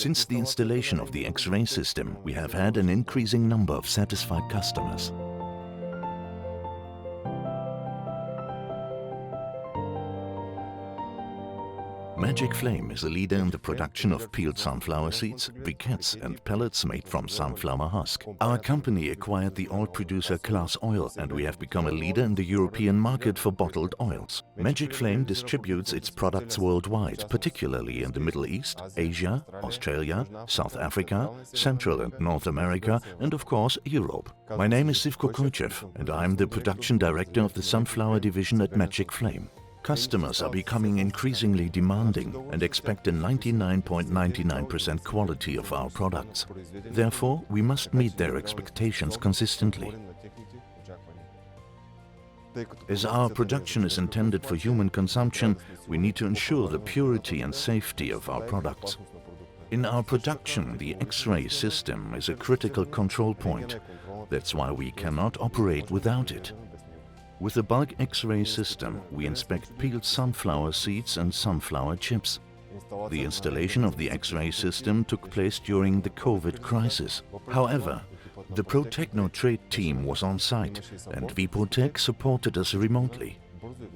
Since the installation of the X-ray system, we have had an increasing number of satisfied customers. Magic Flame is a leader in the production of peeled sunflower seeds, briquettes and pellets made from sunflower husk. Our company acquired the oil producer Class Oil, and we have become a leader in the European market for bottled oils. Magic Flame distributes its products worldwide, particularly in the Middle East, Asia, Australia, South Africa, Central and North America, and of course Europe. My name is Zhivko Koychev, and I am the production director of the sunflower division at Magic Flame. Customers are becoming increasingly demanding and expect a 99.99% quality of our products. Therefore, we must meet their expectations consistently. As our production is intended for human consumption, we need to ensure the purity and safety of our products. In our production, the X-ray system is a critical control point. That's why we cannot operate without it. With the bulk X-ray system, we inspect peeled sunflower seeds and sunflower chips. The installation of the X-ray system took place during the COVID crisis. However, the Pro Techno Trade team was on site and Vipotech supported us remotely.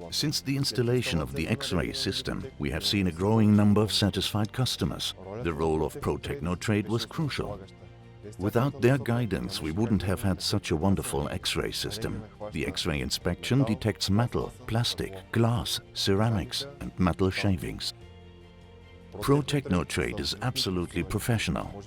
Since the installation of the X-ray system, we have seen a growing number of satisfied customers. The role of Pro Techno Trade was crucial. Without their guidance, we wouldn't have had such a wonderful X-ray system. The X-ray inspection detects metal, plastic, glass, ceramics and metal shavings. Pro Techno Trade is absolutely professional.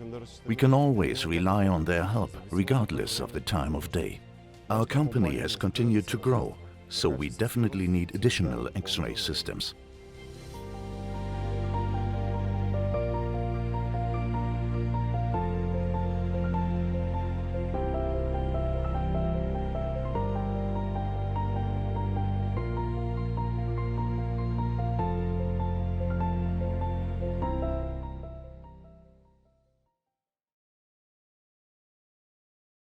We can always rely on their help, regardless of the time of day. Our company has continued to grow, so we definitely need additional X-ray systems.